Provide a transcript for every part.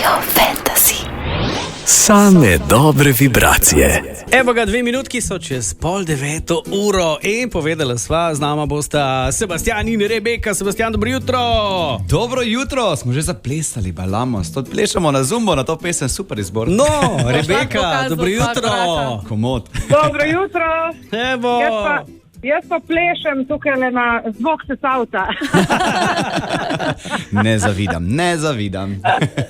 Radio Fantasy. Same dobre vibracije. Evo ga, 2 minutki so čez 8:30 in povedala sva, z nama bosta Sebastian in Rebeka. Sebastian, dobro jutro. Dobro jutro, smo že zaplesali, balamo, plešamo na Zumbo, na to pesem, super izbor. No, Rebeka, dobro jutro. Komod. Dobro jutro. Evo. Jaz pa plešem tukaj na zvok sesalca. Ne zavidam.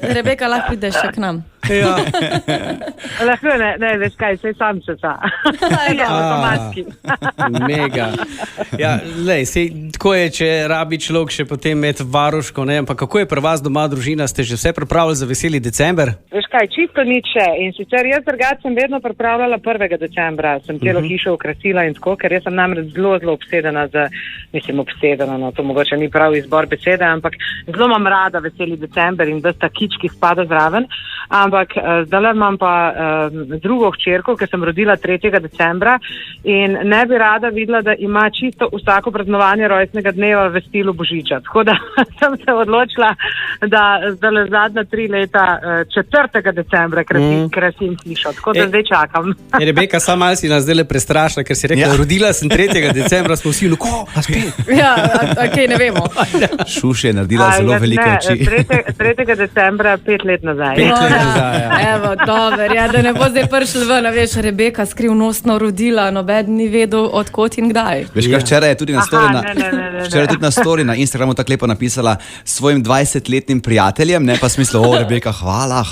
Rebeka, lahko prideš še k nam. Ja. Lahko ne, veš kaj, sej sam sesa. Ja, avtomatski. Mega. Ja, lej, sej, tako je, če rabi človek še potem imeti varuško, ne, ampak kako je pri vas doma družina, ste že vse pripravili za veseli december? Veš kaj, čisto nič še. In sicer jaz drugače sem vedno pripravljala 1. decembra, sem celo hišo okrasila in tako, ker jaz sem namreč zelo obsedena obsedena, no to mogoče ni prav izbor besede, ampak zelo imam rada veseli december in da sta kič, ki spada zraven. Ampak zdaj imam pa drugo hčerko, ki sem rodila 3. decembra in ne bi rada videla, da ima čisto vsako praznovanje rojstnega dneva v stilu Božiča. Tako da sem se odločila, da zdaj zadnja 3 leta 4. decembra krasim hišo. Tako da zdaj čakam. Rebeka, sama malo si nas zdaj prestrašila, ker si rekla, rodila sem 3. decembra, smo vsi Ja, okay, ne vemo. Šuš je naredila zelo velike oči. 3. decembra 5 let nazaj. 5 let nazaj. Evo, dober, ja, da ne bo zdaj prišel ven, veš, Rebeka skrivnostno rodila, nobeden ni vedel odkot in kdaj. Veš kaj, včeraj je tudi na story na Instagramu tako lepo napisala svojim 20-letnim prijateljem, ne pa smislu, Rebeka, hvala.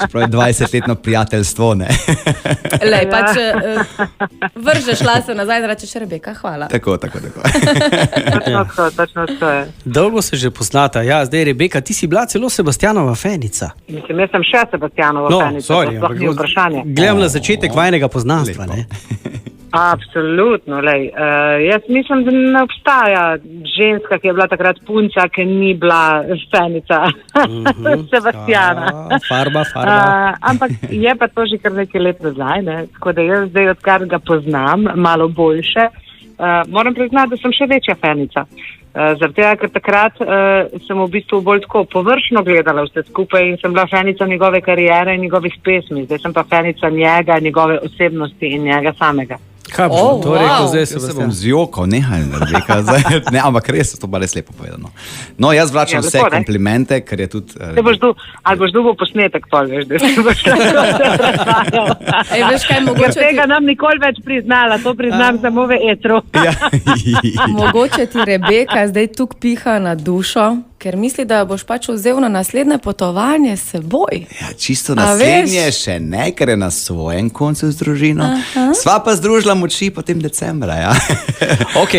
Spravi 20-letno prijateljstvo, ne. Lej, pač vržeš lase nazaj, da rečeš Rebeka, hvala. Tako. Točno to je. Dolgo se že poznata. Ja, zdaj Rebeka, ti si bila celo Sebastianova fenica. Mislim, jaz sem še Sebastianova fenica, to sploh ni vprašanje. Gledam na začetek vajnega poznanstva, ne? Absolutno, lej. Jaz mislim, da ne obstaja ženska, ki je bila takrat punca, ki ni bila fenica Sebastiana. Farba. Ampak je pa to že kar nekaj let nazaj, ne? Tako da jaz zdaj, odkar ga poznam, malo boljše, moram priznati, da sem še večja fenica. Zaradi tega, ker takrat sem v bistvu bolj tako površno gledala vse skupaj in sem bila fenica njegove kariere in njegovih pesmi. Zdaj sem pa fenica njega, njegove osebnosti in njega samega. Kaj bo to rekel zdaj, Jaz se Sebastian? bom zjokal, nehaj, Rebeka, ne, ampak res, to pa res lepo povedano. No, jaz vračam vse komplimente, ker je tudi... Ali boš dobil posnetek, pol, veš, da se boš Veš kaj, mogoče tega nam nikoli več priznala, to priznam samo v etru. Mogoče ti Rebeka zdaj tukaj piha na dušo, ker misli, da boš pač vzel na naslednje potovanje s seboj. Ja, čisto naslednje še ne, ker je na svojem koncu z družino. Sva pa združila moči potem decembra, ja. Ok,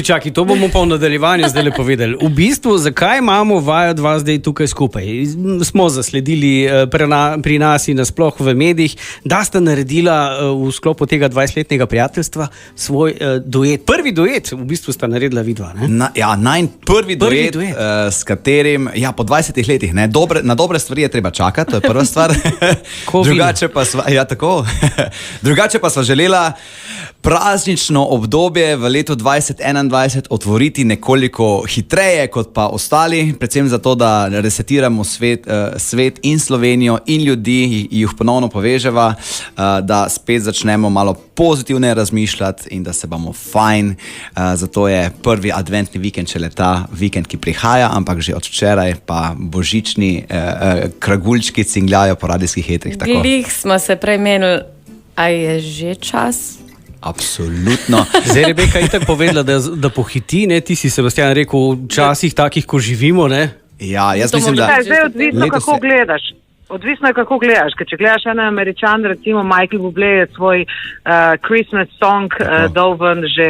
čaki, to bomo pa v nadaljevanju zdaj povedali. V bistvu, zakaj imamo vaju dva zdaj tukaj skupaj? Smo zasledili pri nas in nasploh v medijih, da sta naredila v sklopu tega 20-letnega prijateljstva svoj duet. Prvi duet v bistvu sta naredila vidva, ne? Prvi duet. S katerim, po 20 letih, ne, na dobre stvari je treba čakati, to je prva stvar. Drugače pa sva želela praznično obdobje v letu 2021 otvoriti nekoliko hitreje kot pa ostali, predvsem zato, da resetiramo svet in Slovenijo in ljudi, jih ponovno poveževa, da spet začnemo malo pozitivne razmišljati in da se bomo fajn. Zato je prvi adventni vikend, če le ta vikend, ki prihaja, ampak že od včeraj pa božični kraguljčki cingljajo po radijskih etrih. Glih smo se prej menili, a je že čas? Absolutno. Zdaj Rebeka je tako povedala, da pohiti, ne? Ti si, Sebastian, rekel v časih takih, ko živimo, ne? Ja, jaz mislim, da... Zdaj odvisno, kako gledaš. Odvisno je, kako gledaš, ker če gledaš en Američan, recimo Michael Bublé je svoj Christmas song dal ven že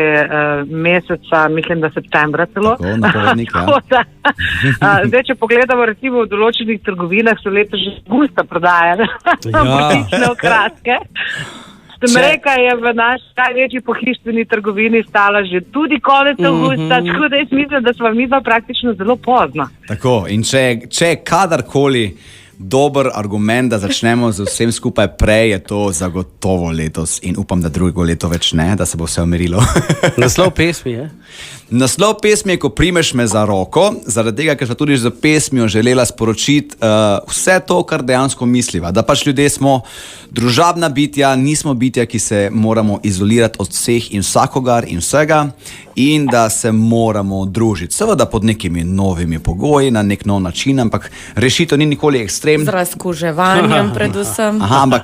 meseca, mislim, da septembra celo. Tako, napovednik, ja. Zdaj, če pogledamo recimo v določenih trgovinah, so letos že gusta prodajene božične okraske. Mreka je v naši največji pohištveni trgovini stala že tudi konec avgusta, tako da jaz mislim, da sva midva praktično zelo pozna. Tako, in če kadarkoli dober argument, da začnemo z vsem skupaj prej, je to zagotovo letos in upam, da drugo leto več ne, da se bo vse umirilo. Naslov pesmi, je? Naslov pesmi je Ko primeš me za roko, zaradi tega, ker smo tudi z pesmijo želela sporočiti vse to, kar dejansko misliva. Da pač ljudje smo družabna bitja, nismo bitja, ki se moramo izolirati od vseh in vsakogar in vsega in da se moramo družiti. Seveda pod nekimi novimi pogoji, na nek nov način, ampak rešitev ni nikoli ekstrem. Z razkuževanjem predvsem. Aha, ampak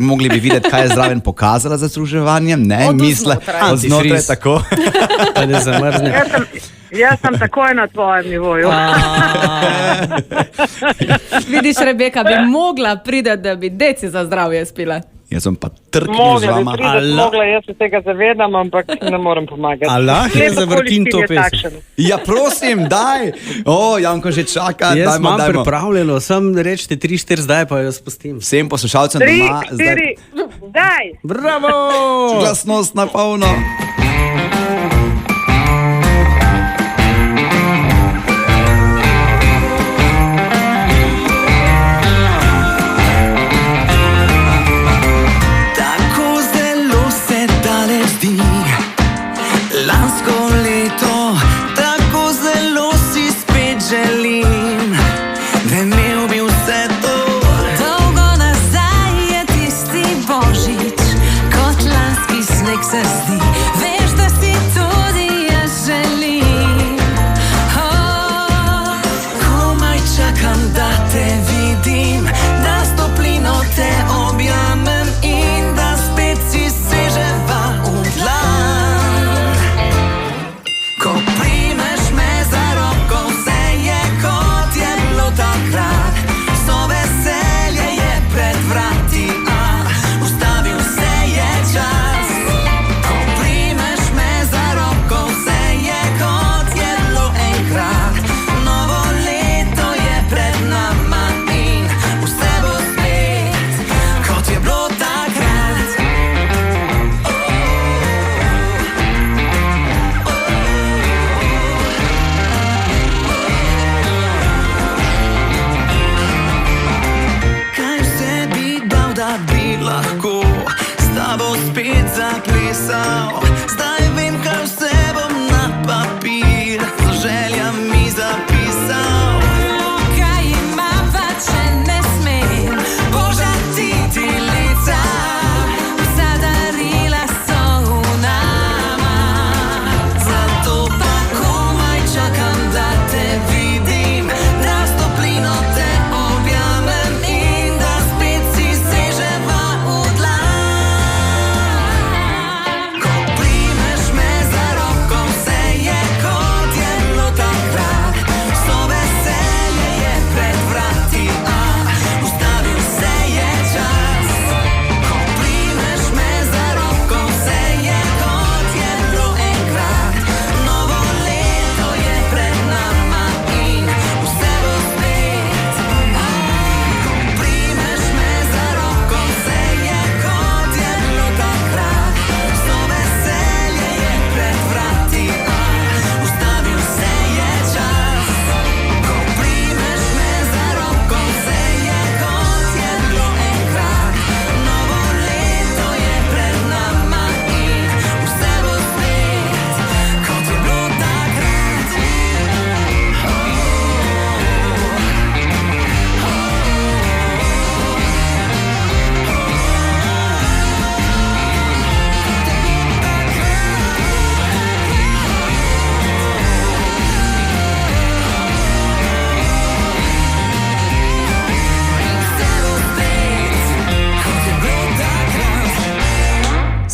mogli bi videti, kaj je zraven pokazala za združevanjem, ne? Od Od znotraj tako. Pa ne zamrzne. Jaz sem takoj na tvojem nivoju. Vidiš, Rebeka, bi mogla priti, da bi deci za zdravje spila. Jaz sem pa trknil z vama. Mogla, jaz se tega zavedam, ampak ne morem pomagati. Allah je zavrtin to pesem. Ja, prosim, daj. Janko že čaka. Jaz imam pripravljeno, sam rečete 3-4, zdaj pa jo spustim. Vsem poslušalcem doma. 3-4, zdaj. Bravo! Glasnost na polno.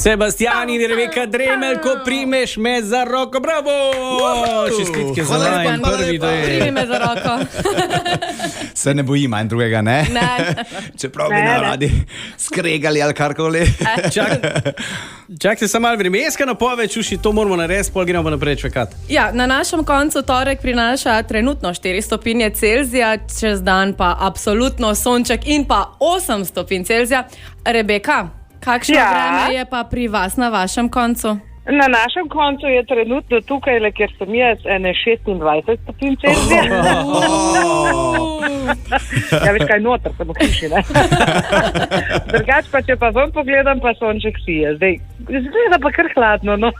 Sebastian in Rebeka Dremelj, Ko primeš me za roko, bravo! Čestitke za vajen prvi, da je. Primi me za roko. Se ne bojim, manj drugega, ne? Ne. Čeprav bi naradi skregali ali karkoli. Čak se samo malo vremenska napoved, čuši, to moramo narediti, pol gremo naprej čakati. Ja, na našem koncu torek prinaša trenutno 4 stopinje Celzija, čez dan pa absolutno sonček in pa 8 stopinj Celzija. Rebeka, kakšno vreme je pa pri vas na vašem koncu? Na našem koncu je trenutno tukaj, kjer sem jaz, 26 stopinj Celzija. Ja, veš kaj, noter sem v hiši, ne? Drugač pa, če pa ven pogledam, pa sonček sije. Zdaj pa kar hladno, no.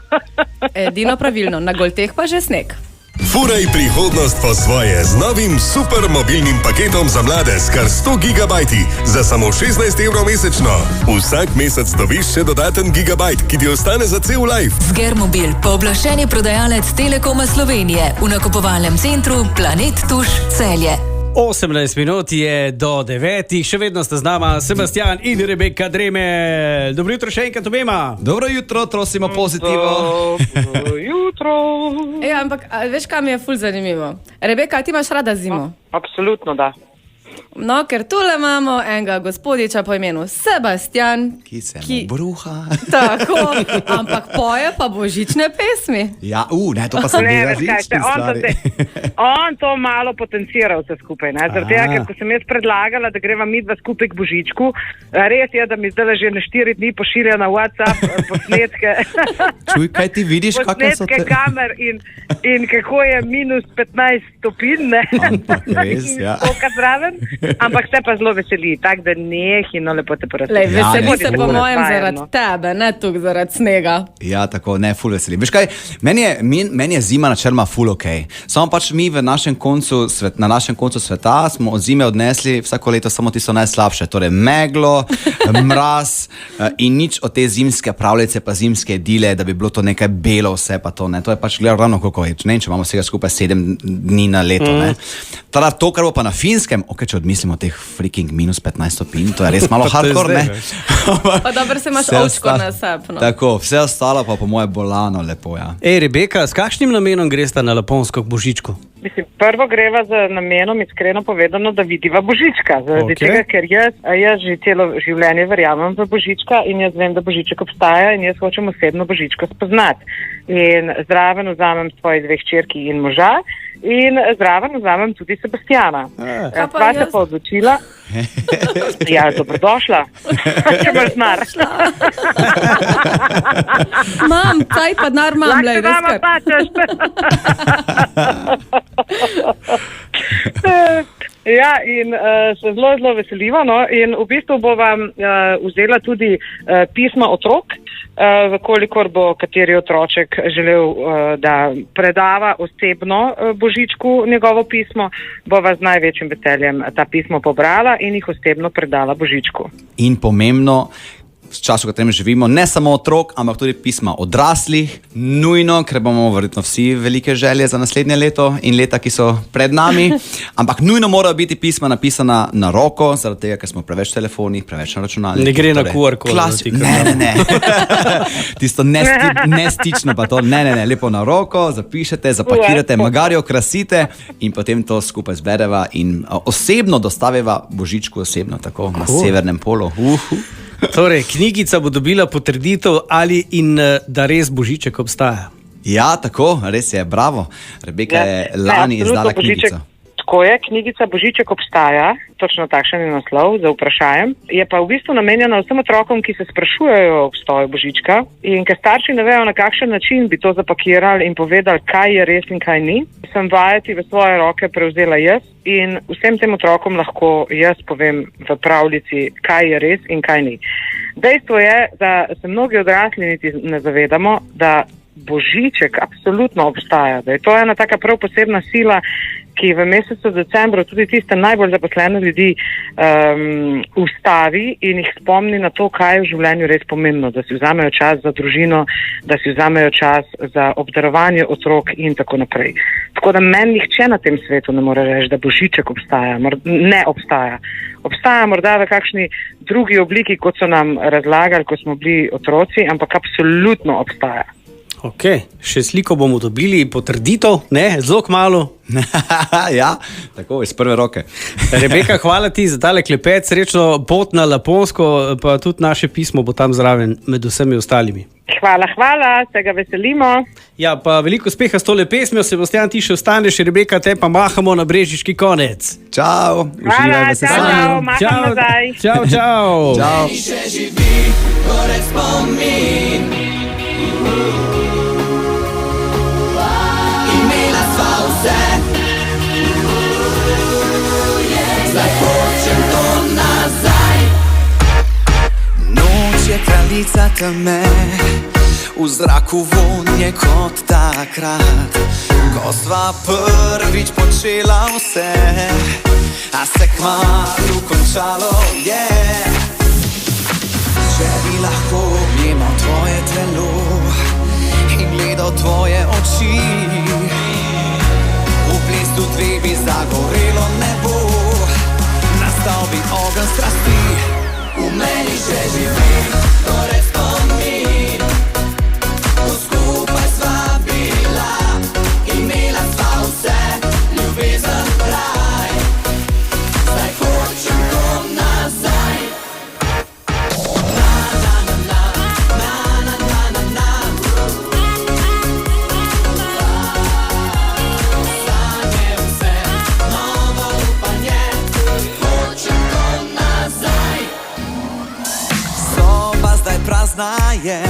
Edino pravilno, na Golteh pa že sneg. Furaj prihodnost po svoje z novim super mobilnim paketom za mlade s kar 100 gigabajti za samo 16 evrov mesečno. Vsak mesec dobiš še dodaten gigabajt, ki ti ostane za cel life. Sgermobil, pooblaščeni prodajalec Telekoma Slovenije v nakupovalnem centru Planet Tuš Celje. 18 minut je do 9, še vedno sta z nama Sebastian in Rebeka Dremelj. Dobro jutro še enkrat obema. Dobro jutro, trosimo pozitivno. Dobro jutro. Ja, ampak veš, kaj mi je ful zanimivo? Rebeka, ti imaš rada zimo? Absolutno, da. No, ker tule imamo enega gospodiča po imenu Sebastian, Ki se mu bruha. Tako, ampak poje pa božične pesmi. Ja, ne, to pa sem bil različni stvari. On to malo potencira vse skupaj, ne? Zaradi tega, ker ko sem jaz predlagala, da greva midva skupaj k božičku, res je, da mi zdaj že na 4 dni pošilja na WhatsApp posnetke. Čuj, kaj ti vidiš, kakšne so posnetke kamer in kako je minus 15 stopinj, ne? Res, ja. Toka zraven. Ampak se pa zelo veseli, tako da nehino lepo te prosim. Veseli se po mojem zaradi tebe, ne tukaj zaradi snega. Ja, tako, ne, ful veseli. Veš kaj, meni je zima načeloma ful okej. Samo pač mi na našem koncu sveta smo od zime odnesli vsako leto samo tisto najslabše, torej meglo, mraz in nič od te zimske pravljice pa zimske idile, da bi bilo to nekaj belo vse pa to, ne. To je pač gledal ravno koliko je, ne, če imamo vsega skupaj 7 dni na leto, ne. Tada to, kar bo pa na Finskem, če odmislimo teh freaking minus 15 stopinj, to je res malo hardcore, ne? Pa dobro se imaš ovčko na sep, no. Tako, vse ostalo pa po moje bolano lepo, ja. Rebeka, s kakšnim namenom gresta na Laponsko k božičku? Mislim, prvo greva z namenom, iskreno povedano, da vidiva božička. Zaradi tega, ker jaz že celo življenje verjamem v božička in jaz vem, da božiček obstaja in jaz hočem osebno božičko spoznati. In zraven vzamem svoje 2 hčerki in moža in zraven vzamem tudi Sebastiana. Sva se pa odločila. Ja, dobrodošla. Če imaš denar. Mam, kaj pa denar mam, lej, res mama kar. plačaš. Ja, in se zelo veselimo, no, in v bistvu bova vzela tudi pisma otrok, kolikor bo kateri otroček želel, da predava osebno božičku njegovo pismo, bova z največjim veseljem ta pismo pobrala in jih osebno predala božičku. In pomembno, v času, v katerem živimo, ne samo otrok, ampak tudi pisma odraslih, nujno, ker bomo verjetno vsi velike želje za naslednje leto in leta, ki so pred nami, ampak nujno morajo biti pisma napisana na roko, zaradi tega, ker smo preveč telefonih, preveč na računalnikih. Ne gre na QR kod. Ne. Tisto nestično pa to, ne, lepo na roko, zapišete, zapakirate, magari okrasite in potem to skupaj zbereva in osebno dostaviva božičku osebno, tako na severnem polu. Torej, knjigica bo dobila potrditev da res božiček obstaja. Ja, tako, res je, bravo. Rebeka je lani izdala knjigico. Tako je, knjigica Božiček obstaja, točno takšen je naslov za vprašajem. Je pa v bistvu namenjena vsem otrokom, ki se sprašujejo o obstoju Božička in ker starši ne vejo, na kakšen način bi to zapakirali in povedali, kaj je res in kaj ni. Sem vajeti v svoje roke prevzela jaz in vsem tem otrokom lahko jaz povem v pravljici, kaj je res in kaj ni. Dejstvo je, da se mnogi odrasli niti ne zavedamo, da Božiček absolutno obstaja, da je to ena taka prav posebna sila, ki v mesecu decembru tudi tiste najbolj zaposlene ljudi ustavi in jih spomni na to, kaj je v življenju res pomembno, da si vzamejo čas za družino, da si vzamejo čas za obdarovanje otrok in tako naprej. Tako da meni nihče na tem svetu ne more reči, da Božiček obstaja. Ne obstaja. Obstaja morda v kakšni drugi obliki, kot so nam razlagali, ko smo bili otroci, ampak absolutno obstaja. Ok, še sliko bomo dobili, potrditev, ne, zelo kmalu. Ja, tako, iz prve roke. Rebeka, hvala ti za tale klepet, srečno pot na Laponsko, pa tudi naše pismo bo tam zraven med vsemi ostalimi. Hvala, se ga veselimo. Ja, pa veliko uspeha s tole pesmijo, Sebastian, ti še ostaneš, Rebeka, te pa mahamo na brežiški konec. Čau. Hvala, čau, maham nazaj. Čau. Čau. Še živi, gorec spomin. Čakate me, v zraku vonje kot takrat, ko sva prvič počela vse, a se kmalu končalo je. Če bi lahko objemal tvoje telo in gledal tvoje oči, v plestu dve bi zagorelo nebo, nastal bi ogenj strasti. V meni še živi torej spomin, ko skupaj sva bila, imela sva vse, ljubezen raj, zdaj hočem to nazaj. Prazna je,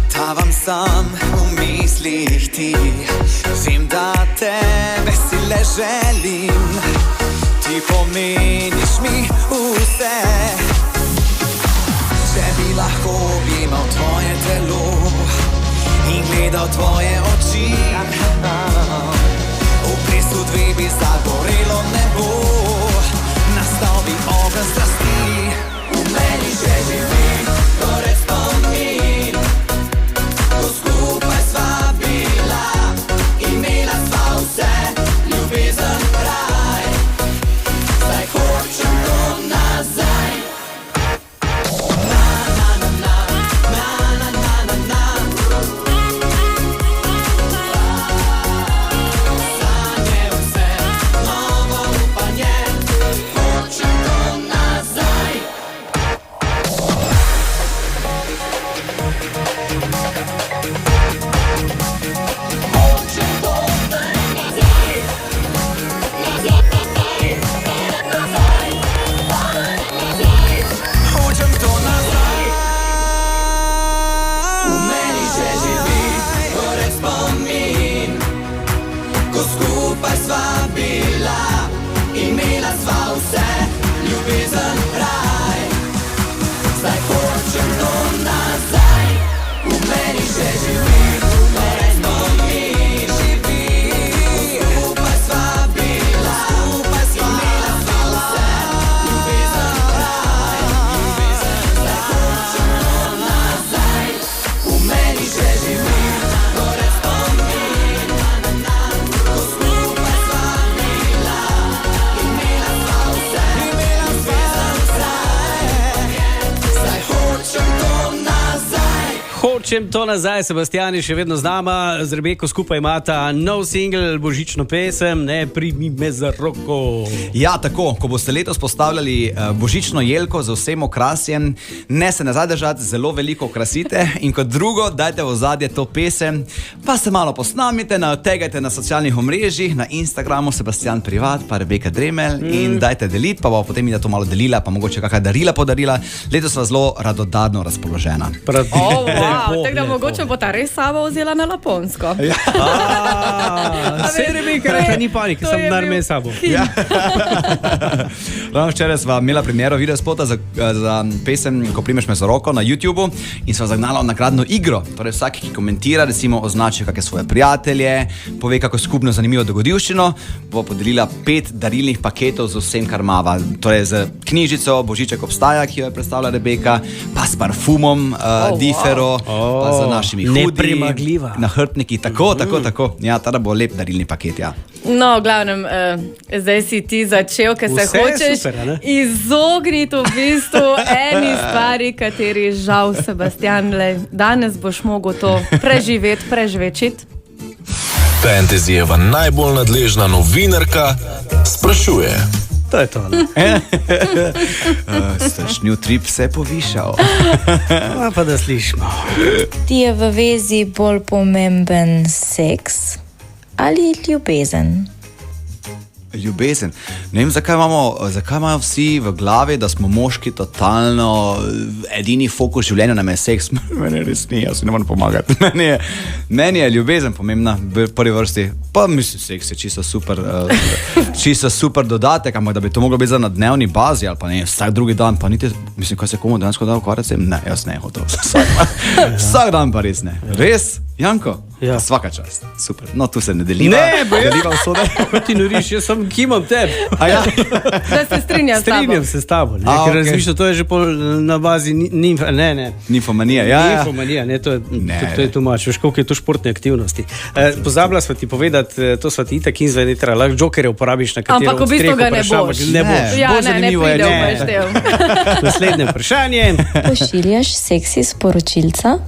tavam sam v mislih ti, vem, da tebe si le želim, ti pomeniš mi vse. Če bi lahko objemal tvoje telo in gledal tvoje oči, v plesu dve bi zagorelo nebo, nastal bi ogenj strasti. V meni že živi torej spomin, ko skupaj sva bila, imela sva vse, ljubezen raj, zdaj hočem to nazaj. Na, na, na, na, na, na, na, na, na. Sanje vse, novo upanje, hočem to nazaj. Hočem to nazaj, Sebastian je še vedno z nama, z Rebeko skupaj imata nov single, božično pesem, ne primi me za roko. Ja, tako, ko boste letos postavljali božično jelko z vsem okrasjem, ne se nazaj držati, zelo veliko okrasite in kot drugo, dajte v ozadje to pesem, pa se malo posnamite, nategajte na socialnih omrežjih, na Instagramu Sebastian Privat, pa Rebeka Dremel in dajte deliti, pa bo potem mi da to malo delila, pa mogoče kakaj darila podarila. Letos sva zelo radodarno razpoložena. Tako da mogoče bo ta res sabo vzela na Laponsko. Vse Rebeka, rekla ni panike, sem narme sabo. Ravno včeraj sva imela premiero videospota za pesem Ko primeš me za roko na YouTubeu in sva zagnala nagradno igro. Torej vsak, ki komentira, recimo označi kakšne svoje prijatelje, pove kako skupno zanimivo dogodivščino, bo podelila 5 darilnih paketov z vsem, kar mava. Torej z knjižico Božiček obstaja, ki jo je predstavila Rebeka, pa s parfumom Differo, pa z našimi hudi, nahrbtniki, tako. Ja, tada bo lep darilni paket, ja. No, v glavnem, zdaj si ti začel, ker se hočeš izogniti v bistvu eni stvari, kateri žal, Sebastian, danes boš mogel to preživečiti. Fantasyjeva najbolj nadležna novinarka sprašuje. To je to, ne? Strašnji utrip se je povišal. Pa da slišimo. Ti je v vezi bolj pomemben seks ali ljubezen? Ljubezen. Ne vem, zakaj imajo vsi v glavi, da smo moški totalno edini fokus življenja nam je seks. Meni res ni, jaz si ne morem pomagati. Meni je ljubezen pomembna v prvi vrsti. Pa mislim, seks je čisto super dodatek, ampak da bi to moglo biti za na dnevni bazi ali pa ne, vsak drugi dan, pa niti, mislim, kaj se komu dejansko da ukvarjati s tem? Ne, jaz ne hotel. Vsak dan pa res ne. Res? Janko? Ja. Svaka čast. Super. No, tu se ne deliva. Ne, deliva vsode. Ko ti noriš, jaz sem kimam tebi. Ja. Da se strinjam s tabo. Strinjam se s tabo. Ker razmišljam, to je že na bazi Nimfomanija. Nimfomanija, ne, to je tu mač. Veš, koliko je tu športne aktivnosti. Pozabila sva ti povedati, to sva ti itak izvedela, lahko Jokerje uporabiš na katero ampak v bistvu ga ne boš. Ne boš. Ja, ne pride v moj štev. Naslednje vprašanje. Pošiljaš seksi sporočilca?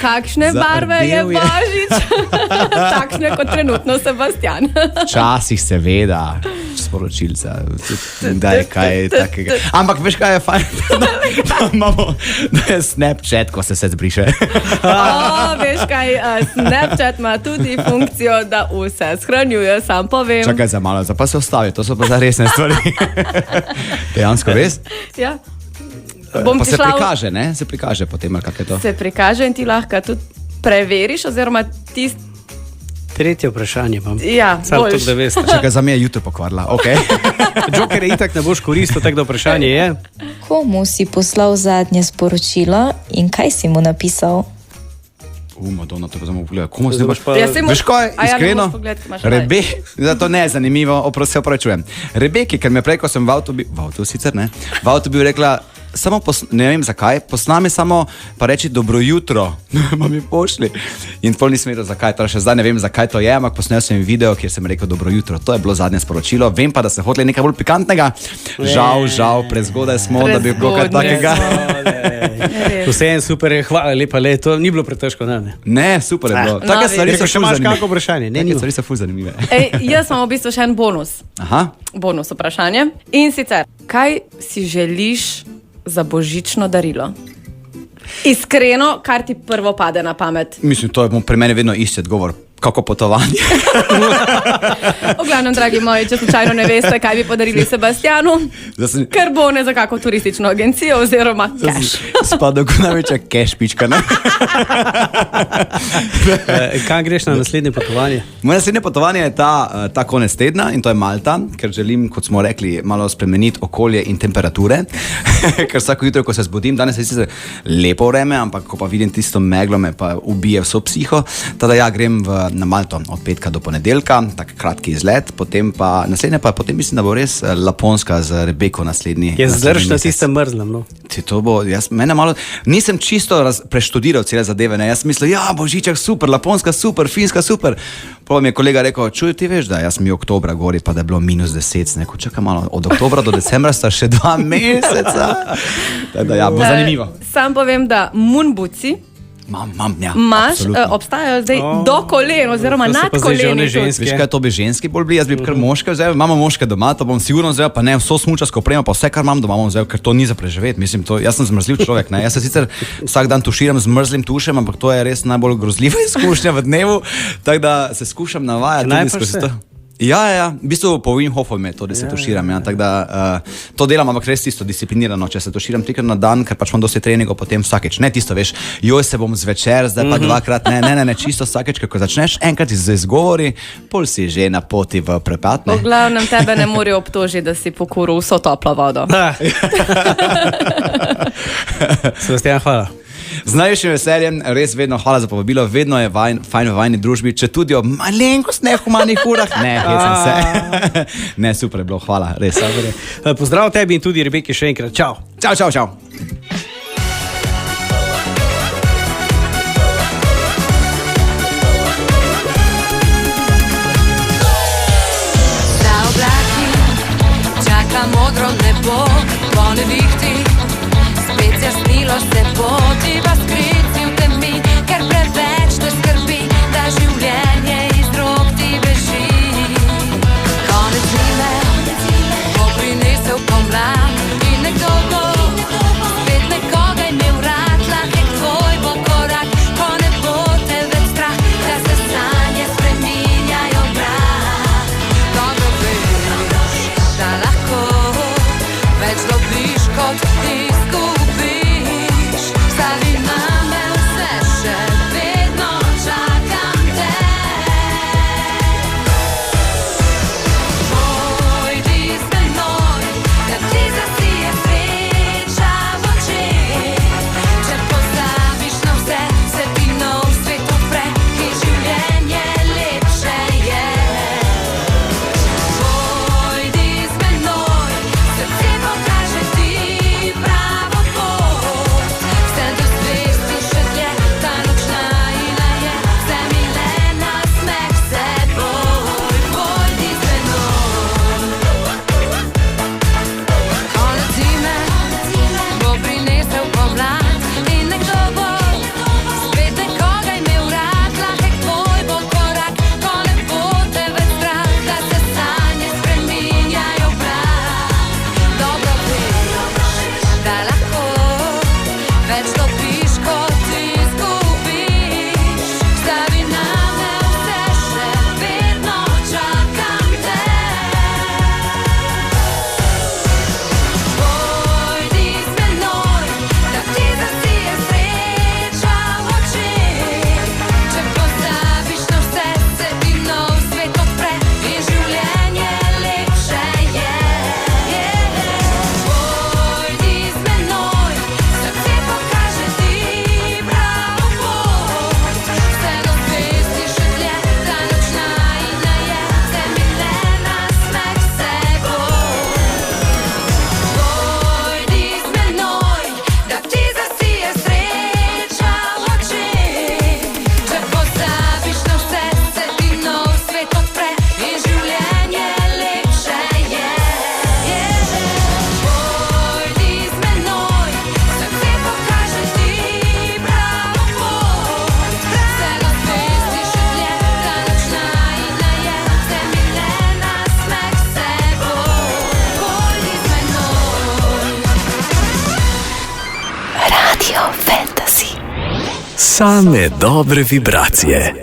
Kakšne barve je Božič? Takšne kot trenutno Sebastian. Včasih seveda sporočilca, da je kaj takega. Ampak veš, kaj je fajn? Da je Snapchat, ko se zbriše. Veš kaj, Snapchat ima tudi funkcijo, da vse shranjuje, sam povem. Čakaj za malo, pa se ostavi, to so pa za resne stvari. Dejansko res? Ja. Pa se prikaže, ne? Se prikaže potem, ali kak je to? Se prikaže in ti lahko tudi preveriš, oziroma Tretje vprašanje imam. Ja, samo to, da veste. Čakaj, za me je YouTube pokvarila, okej. Joker je itak ne boš koristil, tako da vprašanje je. Komu si poslal zadnje sporočilo in kaj si mu napisal? Madonna, to pa zdaj pogledaj. Komu si boš pa... Veš kaj, iskreno? Zato ne je zanimivo, se opravičujem. Rebeki, ker me prej, ko sem v avtu bil rekla, samo ne vem zakaj, posnami samo pa reči dobro jutro, pa mi pošli. In pol nisem vedel zakaj, torej še zdaj ne vem zakaj to je, ampak posnel sem video, kjer sem rekel dobro jutro. To je bilo zadnje sporočilo. Vem pa, da se hoteli nekaj bolj pikantnega. Žal, prezgodaj smo, da bi bilo kaj takega. Vse je super, hvala lepa, to ni bilo pretežko, ne? Ne, super je bilo. Take stvari so še imaš kako vprašanje? Take stvari so ful zanimive. Jaz imam v bistvu še en bonus. Aha. Bonus vprašanje. In sicer, kaj si želiš za božično darilo? Iskreno, kar ti prvo pade na pamet. Mislim, to je pri meni vedno isti odgovor. Kako potovanje? V glavnem, dragi moji, če slučajno ne veste, kaj bi podarili Sebastianu, karbone za kako turistično agencijo oziroma cash. Spada kot največja cash pička, ne? Kam greš na naslednje potovanje? Moje naslednje potovanje je ta konec tedna in to je Malta, ker želim, kot smo rekli, malo spremeniti okolje in temperature. Ker vsako jutro, ko se zbudim, danes je sicer lepo vreme, ampak ko pa vidim tisto meglo, me pa ubije vso psiho. Tada ja, grem na Malto od petka do ponedeljka, tak kratki izlet, potem pa naslednje pa potem mislim, da bo res Laponska z Rebeko naslednji. Je zdrž na tistem mrzlem, no? To bo, mene malo, nisem čisto preštudiral cele zadeve, ne, jaz mislim, ja, Božiček super, Laponska super, Finska super. Pa mi je kolega rekel, čuj, ti veš, da jaz mi oktobra gori, pa da je bilo -10, neko čakaj malo, od oktobra do decembra sta še 2 meseca. Da, ja, bo zanimivo. Sam povem, da munbuci imaš, obstajajo zdaj do kolen oziroma nad koleni. Veš kaj, to bi ženski bolj bili, jaz bi kar moške vzel, imamo moške doma, to bom sigurno vzel, pa ne vso smučarsko opremo, pa vse, kar imam doma bom vzel, ker to ni za preživeti. Mislim, jaz sem zmrzljiv človek, ne? Jaz se sicer vsak dan tuširam z mrzlim tušem, ampak to je res najbolj grozljiva izkušnja v dnevu, tako da se skušam navajati tudi skozi to. Ja, v bistvu po Wim Hofu metodi se tuširam, ja, tako da to delam, ampak res tisto disciplinirano, če se tuširam 3-krat na dan, ker pač imam dosti treningov, potem vsakeč, ne tisto, veš, joj se bom zvečer, zdaj pa 2-krat, ne, čisto vsakeč, ko začneš enkrat z izgovori, pol si že na poti v prepad, ne. V glavnem tebe ne morejo obtožiti, da si pokuril vso toplo vodo. Sebastian, hvala. Z najvišjim veseljem, res vedno hvala za povabilo, vedno je fajn v vajni družbi, če tudi o malenkost nehumanih urah. Ne, hecam se. Ne, super je bilo, hvala, res. Pozdrav tebi in tudi Rebeki še enkrat. Čau. Čau. Za oblaki čaka modro nebo, po nevihti spet jasnilo se bo, ti pa skriti v temi, ker preveč te skrbi, da življenje iz rok ti beži. Konec zime bo prinesel pomlad in nekdo bo spet nekoga imel rad, lahko tvoj bo korak, ko ne bo te več strah, da se sanje spremenijo. Same dobre vibracije.